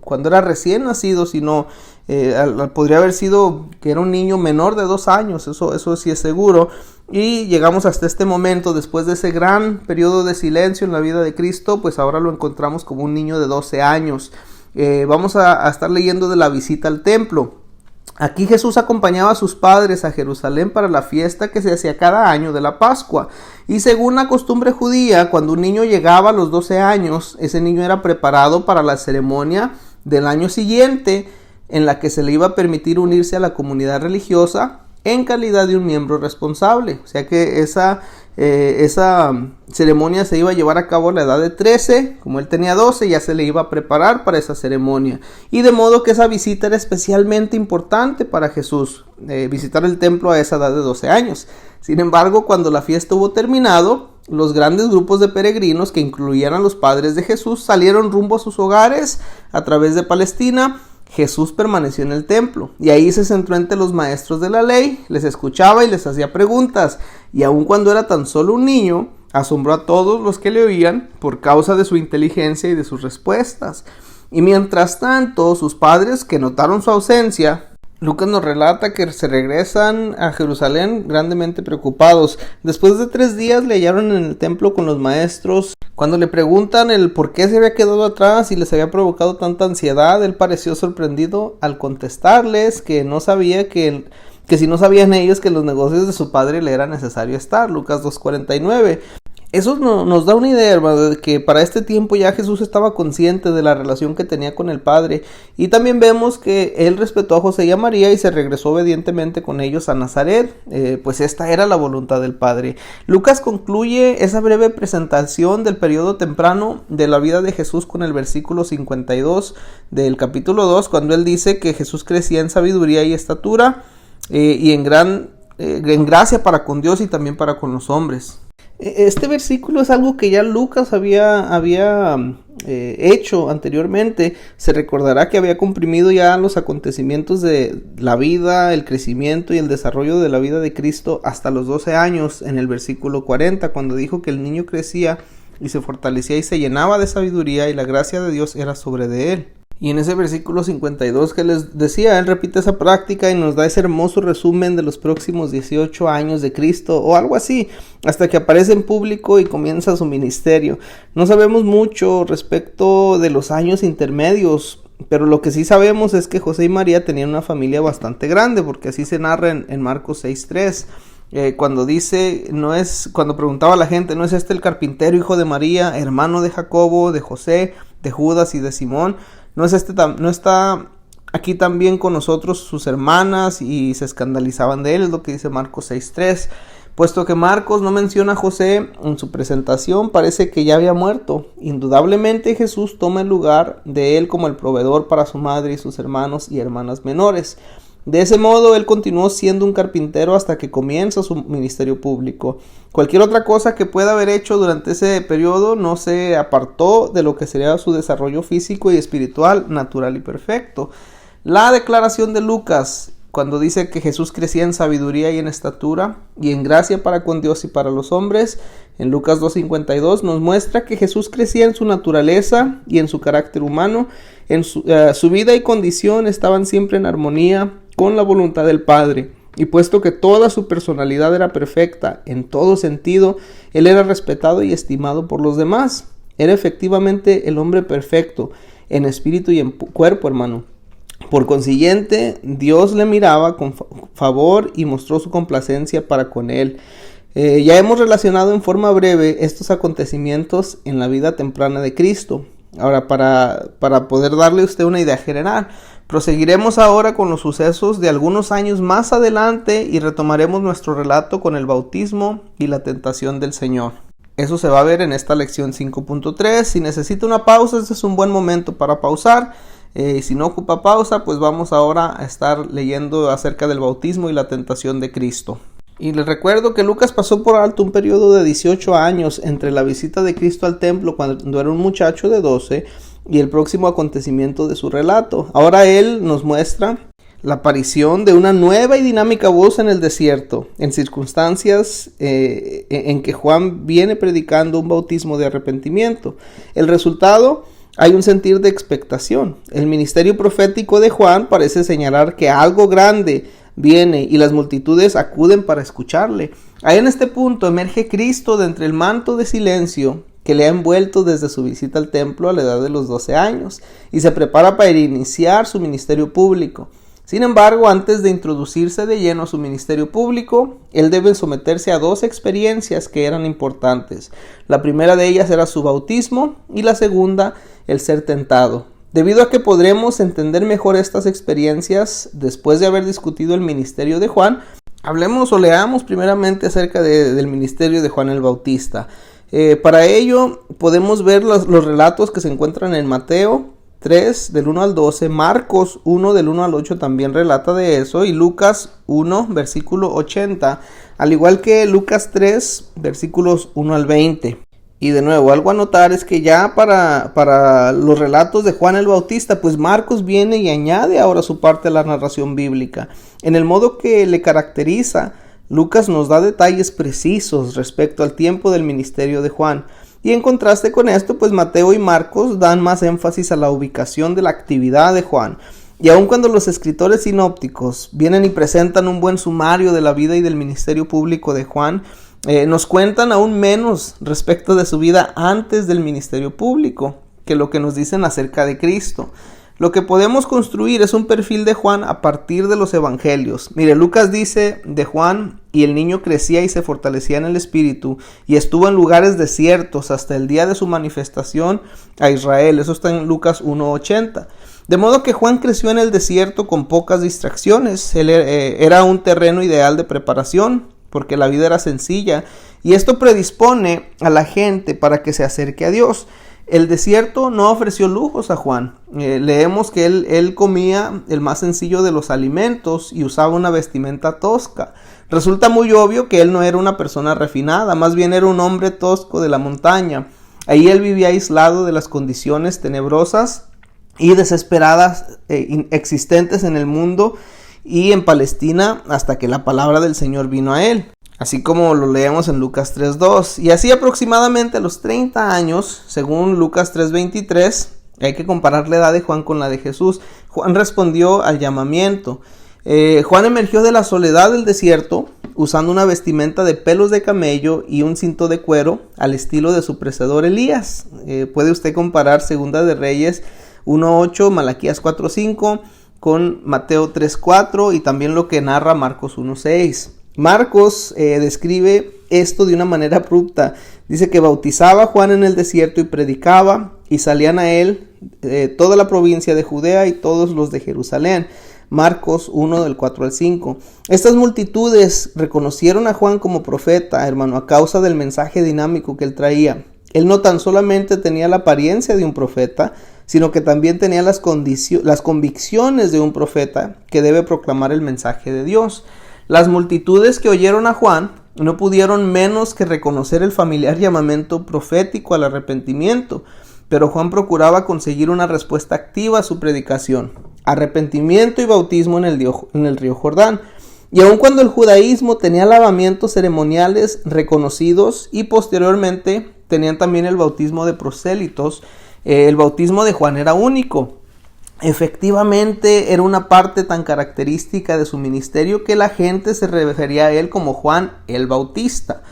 cuando era recién nacido, sino podría haber sido que era un niño menor de 2 años, eso sí es seguro. Y llegamos hasta este momento, después de ese gran periodo de silencio en la vida de Cristo, pues ahora lo encontramos como un niño de 12 años. Vamos a estar leyendo de la visita al templo. Aquí Jesús acompañaba a sus padres a Jerusalén para la fiesta que se hacía cada año de la Pascua. Y según la costumbre judía, cuando un niño llegaba a los 12 años, ese niño era preparado para la ceremonia del año siguiente, en la que se le iba a permitir unirse a la comunidad religiosa en calidad de un miembro responsable. O sea que esa ceremonia se iba a llevar a cabo a la edad de 13, como él tenía 12, ya se le iba a preparar para esa ceremonia. Y de modo que esa visita era especialmente importante para Jesús, visitar el templo a esa edad de 12 años. Sin embargo, cuando la fiesta hubo terminado, los grandes grupos de peregrinos, que incluían a los padres de Jesús, salieron rumbo a sus hogares a través de Palestina. Jesús permaneció en el templo y ahí se centró entre los maestros de la ley, les escuchaba y les hacía preguntas, y aun cuando era tan solo un niño, asombró a todos los que le oían por causa de su inteligencia y de sus respuestas. Y mientras tanto, sus padres, que notaron su ausencia, Lucas nos relata que se regresan a Jerusalén grandemente preocupados. Después de 3 días le hallaron en el templo con los maestros Cuando le preguntan el por qué se había quedado atrás y les había provocado tanta ansiedad, él pareció sorprendido al contestarles que no sabía que si no sabían ellos que en los negocios de su padre le era necesario estar. Lucas 2:49. Eso nos da una idea, hermano, de que para este tiempo ya Jesús estaba consciente de la relación que tenía con el Padre. Y también vemos que él respetó a José y a María y se regresó obedientemente con ellos a Nazaret, pues esta era la voluntad del Padre. Lucas concluye esa breve presentación del periodo temprano de la vida de Jesús con el versículo 52 del capítulo 2, cuando él dice que Jesús crecía en sabiduría y estatura y en gracia para con Dios y también para con los hombres. Este versículo es algo que ya Lucas había hecho anteriormente. Se recordará que había comprimido ya los acontecimientos de la vida, el crecimiento y el desarrollo de la vida de Cristo hasta los 12 años en el versículo 40, cuando dijo que el niño crecía y se fortalecía y se llenaba de sabiduría y la gracia de Dios era sobre de él. Y en ese versículo 52 que les decía, él repite esa práctica y nos da ese hermoso resumen de los próximos 18 años de Cristo o algo así, hasta que aparece en público y comienza su ministerio. No sabemos mucho respecto de los años intermedios, pero lo que sí sabemos es que José y María tenían una familia bastante grande, porque así se narra en Marcos 6:3. Cuando preguntaba a la gente, ¿no es este el carpintero, hijo de María, hermano de Jacobo, de José, de Judas y de Simón? ¿No está aquí también con nosotros sus hermanas? Y se escandalizaban de él, es lo que dice Marcos 6:3. Puesto que Marcos no menciona a José en su presentación, parece que ya había muerto. Indudablemente Jesús toma el lugar de él como el proveedor para su madre y sus hermanos y hermanas menores. De ese modo, él continuó siendo un carpintero hasta que comienza su ministerio público. Cualquier otra cosa que pueda haber hecho durante ese periodo no se apartó de lo que sería su desarrollo físico y espiritual, natural y perfecto. La declaración de Lucas, cuando dice que Jesús crecía en sabiduría y en estatura y en gracia para con Dios y para los hombres, en Lucas 2:52 nos muestra que Jesús crecía en su naturaleza y en su carácter humano. Su vida y condición estaban siempre en armonía con la voluntad del Padre, y puesto que toda su personalidad era perfecta en todo sentido, él era respetado y estimado por los demás. Era efectivamente el hombre perfecto en espíritu y en cuerpo, hermano. Por consiguiente, Dios le miraba con favor y mostró su complacencia para con él. Ya hemos relacionado en forma breve estos acontecimientos en la vida temprana de Cristo. Ahora, para poder darle a usted una idea general, proseguiremos ahora con los sucesos de algunos años más adelante y retomaremos nuestro relato con el bautismo y la tentación del Señor. Eso se va a ver en esta lección 5.3. Si necesita una pausa, este es un buen momento para pausar. Si no ocupa pausa, pues vamos ahora a estar leyendo acerca del bautismo y la tentación de Cristo. Y les recuerdo que Lucas pasó por alto un periodo de 18 años entre la visita de Cristo al templo cuando era un muchacho de 12 y el próximo acontecimiento de su relato. Ahora él nos muestra la aparición de una nueva y dinámica voz en el desierto, en circunstancias en que Juan viene predicando un bautismo de arrepentimiento. El resultado: hay un sentir de expectación. El ministerio profético de Juan parece señalar que algo grande viene y las multitudes acuden para escucharle. Ahí en este punto emerge Cristo de entre el manto de silencio que le ha envuelto desde su visita al templo a la edad de los 12 años y se prepara para iniciar su ministerio público. Sin embargo, antes de introducirse de lleno a su ministerio público, él debe someterse a dos experiencias que eran importantes. La primera de ellas era su bautismo y la segunda, el ser tentado. Debido a que podremos entender mejor estas experiencias después de haber discutido el ministerio de Juan, hablemos o leamos primeramente acerca del ministerio de Juan el Bautista. Para ello podemos ver los relatos que se encuentran en Mateo 3 del 1 al 12, Marcos 1 del 1 al 8 también relata de eso, y Lucas 1 versículo 80, al igual que Lucas 3 versículos 1 al 20. Y de nuevo, algo a notar es que ya para los relatos de Juan el Bautista, pues Marcos viene y añade ahora su parte a la narración bíblica. En el modo que le caracteriza, Lucas nos da detalles precisos respecto al tiempo del ministerio de Juan. Y en contraste con esto, pues Mateo y Marcos dan más énfasis a la ubicación de la actividad de Juan. Y aun cuando los escritores sinópticos vienen y presentan un buen sumario de la vida y del ministerio público de Juan, Nos cuentan aún menos respecto de su vida antes del ministerio público que lo que nos dicen acerca de Cristo. Lo que podemos construir es un perfil de Juan a partir de los evangelios. Mire, Lucas dice de Juan: y el niño crecía y se fortalecía en el espíritu y estuvo en lugares desiertos hasta el día de su manifestación a Israel. Eso está en Lucas 1:80. De modo que Juan creció en el desierto con pocas distracciones. Él era un terreno ideal de preparación, porque la vida era sencilla, y esto predispone a la gente para que se acerque a Dios. El desierto no ofreció lujos a Juan. Leemos que él comía el más sencillo de los alimentos y usaba una vestimenta tosca. Resulta muy obvio que él no era una persona refinada, más bien era un hombre tosco de la montaña. Ahí él vivía aislado de las condiciones tenebrosas y desesperadas existentes en el mundo y en Palestina, hasta que la palabra del Señor vino a él, así como lo leemos en Lucas 3:2. Y así aproximadamente a los 30 años, según Lucas 3:23, hay que comparar la edad de Juan con la de Jesús. Juan respondió al llamamiento. Juan emergió de la soledad del desierto usando una vestimenta de pelos de camello y un cinto de cuero al estilo de su precedor Elías. Puede usted comparar Segunda de Reyes 1:8, Malaquías 4:5 con Mateo 3:4 y también lo que narra Marcos 1:6. Marcos describe esto de una manera abrupta. Dice que bautizaba a Juan en el desierto y predicaba, y salían a él toda la provincia de Judea y todos los de Jerusalén. Marcos 1 del 4 al 5. Estas multitudes reconocieron a Juan como profeta, hermano, a causa del mensaje dinámico que él traía. Él no tan solamente tenía la apariencia de un profeta, sino que también tenía las convicciones de un profeta que debe proclamar el mensaje de Dios. Las multitudes que oyeron a Juan no pudieron menos que reconocer el familiar llamamiento profético al arrepentimiento, pero Juan procuraba conseguir una respuesta activa a su predicación: arrepentimiento y bautismo en el río Jordán. Y aun cuando el judaísmo tenía lavamientos ceremoniales reconocidos y posteriormente tenían también el bautismo de prosélitos, el bautismo de Juan era único. Efectivamente, era una parte tan característica de su ministerio que la gente se refería a él como Juan el Bautista.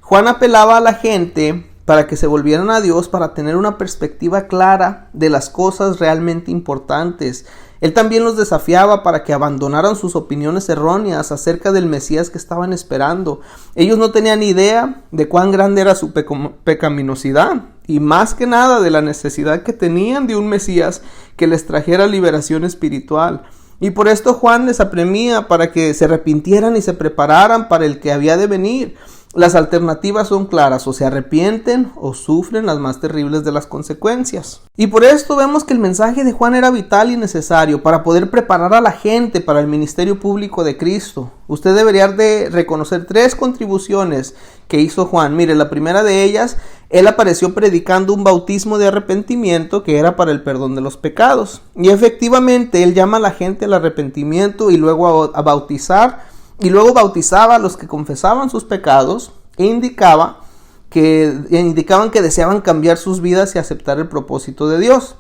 Juan apelaba a la gente para que se volvieran a Dios, para tener una perspectiva clara de las cosas realmente importantes. Él también los desafiaba para que abandonaran sus opiniones erróneas acerca del Mesías que estaban esperando. Ellos no tenían idea de cuán grande era su pecaminosidad y más que nada de la necesidad que tenían de un Mesías que les trajera liberación espiritual. Y por esto Juan les apremía para que se arrepintieran y se prepararan para el que había de venir. Las alternativas son claras: o se arrepienten o sufren las más terribles de las consecuencias. Y por esto vemos que el mensaje de Juan era vital y necesario para poder preparar a la gente para el ministerio público de Cristo. Usted debería de reconocer 3 contribuciones que hizo Juan. Mire, la primera de ellas: él apareció predicando un bautismo de arrepentimiento que era para el perdón de los pecados. Y efectivamente él llama a la gente al arrepentimiento y luego a bautizar. Y luego bautizaba a los que confesaban sus pecados e indicaban que deseaban cambiar sus vidas y aceptar el propósito de Dios.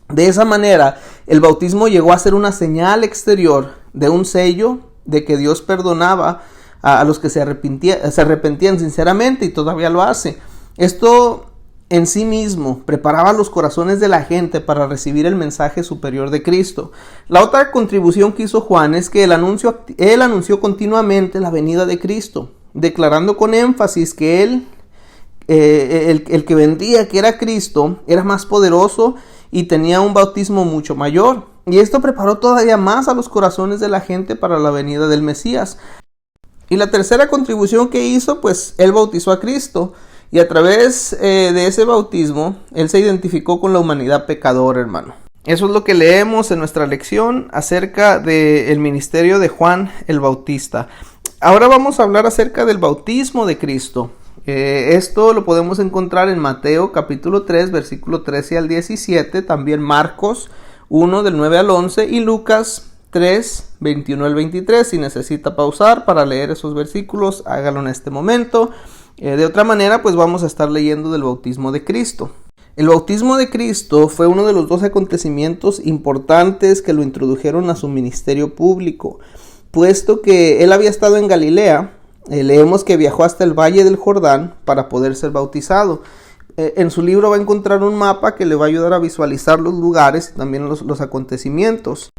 De esa manera, el bautismo llegó a ser una señal exterior de un sello de que Dios perdonaba a los que se arrepentían sinceramente, y todavía lo hace. Esto en sí mismo preparaba los corazones de la gente para recibir el mensaje superior de Cristo. La otra contribución que hizo Juan es que él anunció continuamente la venida de Cristo, declarando con énfasis que el que vendría, que era Cristo, era más poderoso y tenía un bautismo mucho mayor. Y esto preparó todavía más a los corazones de la gente para la venida del Mesías. Y la tercera contribución que hizo, pues él bautizó a Cristo. Y a través de ese bautismo, él se identificó con la humanidad pecadora, hermano. Eso es lo que leemos en nuestra lección acerca del ministerio de Juan el Bautista. Ahora vamos a hablar acerca del bautismo de Cristo. Esto lo podemos encontrar en Mateo capítulo 3, versículo 13 al 17, también Marcos 1 del 9 al 11 y Lucas 3, 21 al 23. Si necesita pausar para leer esos versículos, hágalo en este momento. De otra manera, pues vamos a estar leyendo del bautismo de Cristo. El bautismo de Cristo fue uno de los 2 acontecimientos importantes que lo introdujeron a su ministerio público, puesto que él había estado en Galilea Leemos que viajó hasta el Valle del Jordán para poder ser bautizado. En su libro va a encontrar un mapa que le va a ayudar a visualizar los lugares y también los acontecimientos.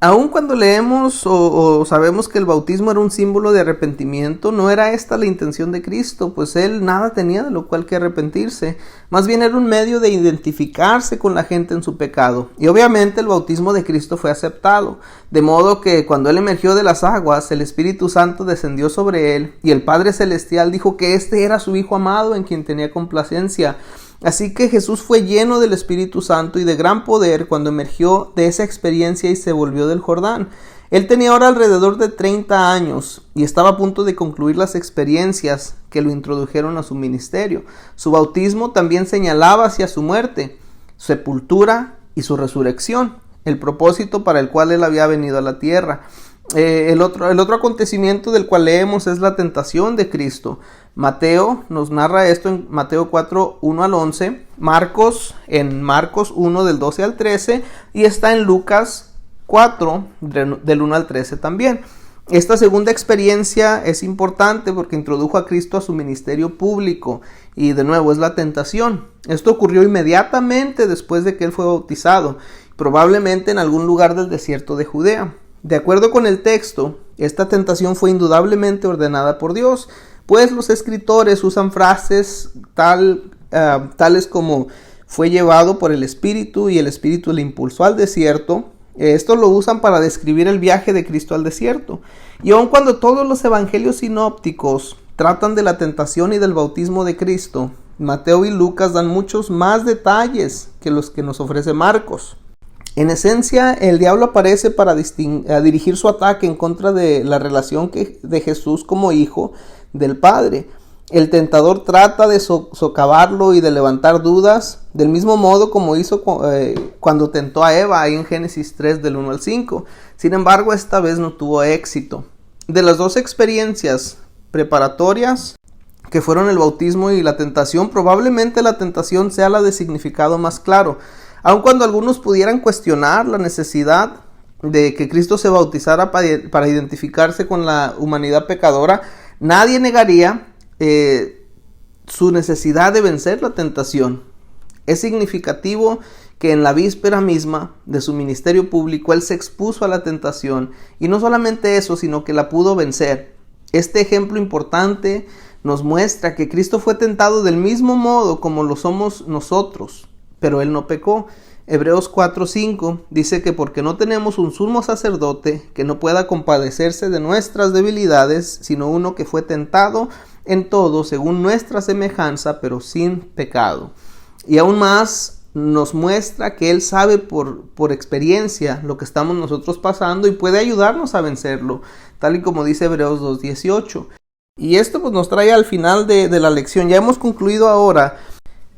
Aun cuando leemos o sabemos que el bautismo era un símbolo de arrepentimiento, no era esta la intención de Cristo, pues Él nada tenía de lo cual que arrepentirse. Más bien era un medio de identificarse con la gente en su pecado. Y obviamente el bautismo de Cristo fue aceptado, de modo que cuando Él emergió de las aguas, el Espíritu Santo descendió sobre Él, y el Padre Celestial dijo que este era su Hijo amado en quien tenía complacencia. Así que Jesús fue lleno del Espíritu Santo y de gran poder cuando emergió de esa experiencia y se volvió del Jordán. Él tenía ahora alrededor de 30 años y estaba a punto de concluir las experiencias que lo introdujeron a su ministerio. Su bautismo también señalaba hacia su muerte, sepultura y su resurrección, el propósito para el cual él había venido a la tierra. El otro acontecimiento del cual leemos es la tentación de Cristo. Mateo nos narra esto en Mateo 4, 1 al 11, en Marcos 1 del 12 al 13 y está en Lucas 4 del 1 al 13 también. Esta segunda experiencia es importante porque introdujo a Cristo a su ministerio público y de nuevo es la tentación. Esto ocurrió inmediatamente después de que él fue bautizado, probablemente en algún lugar del desierto de Judea. De acuerdo con el texto, esta tentación fue indudablemente ordenada por Dios, pues los escritores usan frases tales como fue llevado por el Espíritu y el Espíritu le impulsó al desierto. Esto lo usan para describir el viaje de Cristo al desierto. Y aun cuando todos los evangelios sinópticos tratan de la tentación y del bautismo de Cristo, Mateo y Lucas dan muchos más detalles que los que nos ofrece Marcos. En esencia, el diablo aparece para dirigir su ataque en contra de la relación de Jesús como hijo del Padre. El tentador trata de socavarlo y de levantar dudas, del mismo modo como hizo cuando tentó a Eva ahí en Génesis 3 del 1 al 5. Sin embargo, esta vez no tuvo éxito. De las dos experiencias preparatorias, que fueron el bautismo y la tentación, probablemente la tentación sea la de significado más claro. Aun cuando algunos pudieran cuestionar la necesidad de que Cristo se bautizara para identificarse con la humanidad pecadora, nadie negaría su necesidad de vencer la tentación. Es significativo que en la víspera misma de su ministerio público él se expuso a la tentación y no solamente eso, sino que la pudo vencer. Este ejemplo importante nos muestra que Cristo fue tentado del mismo modo como lo somos nosotros, pero él no pecó. Hebreos 4:5 dice que porque no tenemos un sumo sacerdote que no pueda compadecerse de nuestras debilidades, sino uno que fue tentado en todo según nuestra semejanza, pero sin pecado. Y aún más nos muestra que él sabe por experiencia lo que estamos nosotros pasando y puede ayudarnos a vencerlo, tal y como dice Hebreos 2:18. Y esto pues nos trae al final de la lección. Ya hemos concluido ahora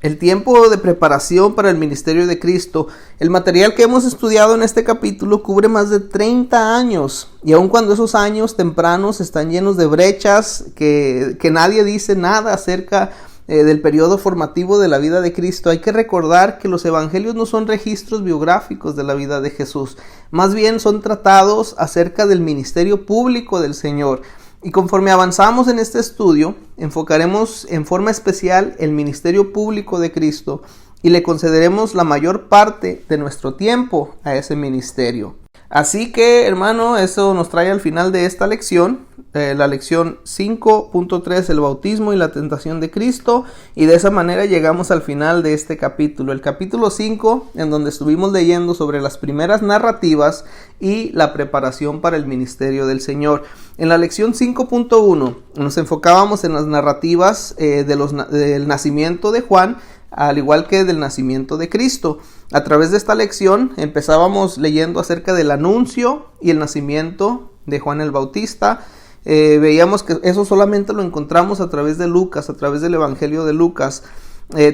el tiempo de preparación para el ministerio de Cristo. El material que hemos estudiado en este capítulo cubre más de 30 años. Y aun cuando esos años tempranos están llenos de brechas, que nadie dice nada acerca del periodo formativo de la vida de Cristo, hay que recordar que los evangelios no son registros biográficos de la vida de Jesús. Más bien son tratados acerca del ministerio público del Señor. Y conforme avanzamos en este estudio, enfocaremos en forma especial el ministerio público de Cristo y le concederemos la mayor parte de nuestro tiempo a ese ministerio. Así que, hermano, eso nos trae al final de esta lección, la lección 5.3, el bautismo y la tentación de Cristo, y de esa manera llegamos al final de este capítulo, el capítulo 5, en donde estuvimos leyendo sobre las primeras narrativas y la preparación para el ministerio del Señor. En la lección 5.1 nos enfocábamos en las narrativas del nacimiento de Juan, al igual que del nacimiento de Cristo. A través de esta lección empezábamos leyendo acerca del anuncio y el nacimiento de Juan el Bautista. Veíamos que eso solamente lo encontramos a través de Lucas, a través del Evangelio de Lucas.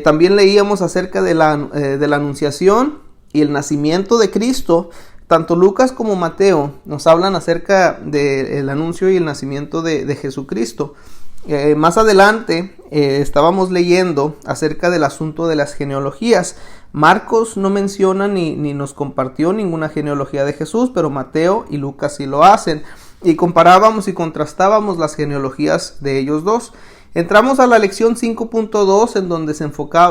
También leíamos acerca de la anunciación y el nacimiento de Cristo. Tanto Lucas como Mateo nos hablan acerca del anuncio y el nacimiento de Jesucristo. Más adelante estábamos leyendo acerca del asunto de las genealogías. Marcos no menciona ni nos compartió ninguna genealogía de Jesús, pero Mateo y Lucas sí lo hacen. y comparábamos y contrastábamos las genealogías de ellos dos. Entramos a la lección 5.2 en donde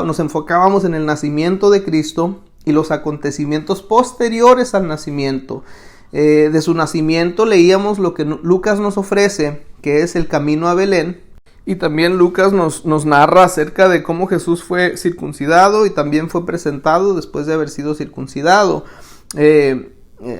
nos enfocábamos en el nacimiento de Cristo y los acontecimientos posteriores al nacimiento. De su nacimiento leíamos lo que Lucas nos ofrece, que es el camino a Belén. Y también Lucas nos narra acerca de cómo Jesús fue circuncidado y también fue presentado después de haber sido circuncidado.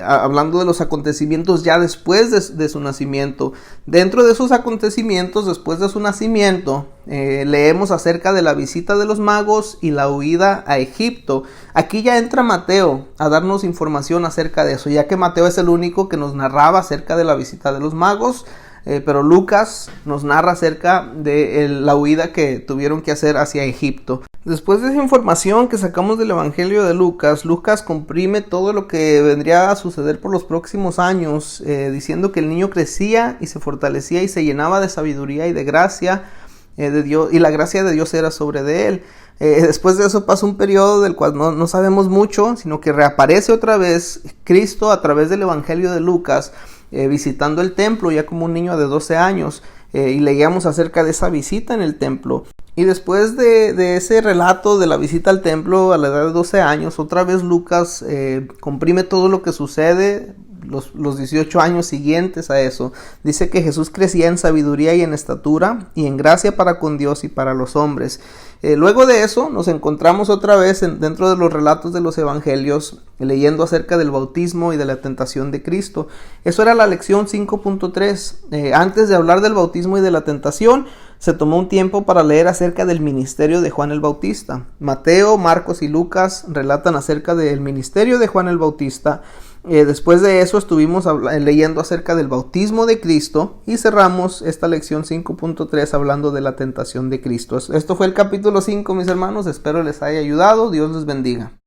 Hablando de los acontecimientos ya después de su nacimiento. Dentro de esos acontecimientos después de su nacimiento, leemos acerca de la visita de los magos y la huida a Egipto. Aquí ya entra Mateo a darnos información acerca de eso, ya que Mateo es el único que nos narraba acerca de la visita de los magos. Pero Lucas nos narra acerca de la huida que tuvieron que hacer hacia Egipto. Después de esa información que sacamos del Evangelio de Lucas, Lucas comprime todo lo que vendría a suceder por los próximos años, diciendo que el niño crecía y se fortalecía y se llenaba de sabiduría y de gracia de Dios, y la gracia de Dios era sobre de él. Después de eso pasa un periodo del cual no sabemos mucho, sino que reaparece otra vez Cristo a través del Evangelio de Lucas, visitando el templo ya como un niño de 12 años, y leíamos acerca de esa visita en el templo. Y después de ese relato de la visita al templo a la edad de 12 años, otra vez Lucas comprime todo lo que sucede los 18 años siguientes a eso. Dice que Jesús crecía en sabiduría y en estatura y en gracia para con Dios y para los hombres. Luego de eso nos encontramos otra vez dentro de los relatos de los evangelios, leyendo acerca del bautismo y de la tentación de Cristo. Eso era la lección 5.3. Antes de hablar del bautismo y de la tentación, se tomó un tiempo para leer acerca del ministerio de Juan el Bautista. Mateo, Marcos y Lucas relatan acerca del ministerio de Juan el Bautista. Después de eso estuvimos leyendo acerca del bautismo de Cristo y cerramos esta lección 5.3 hablando de la tentación de Cristo. Esto fue el capítulo 5, mis hermanos. Espero les haya ayudado. Dios les bendiga.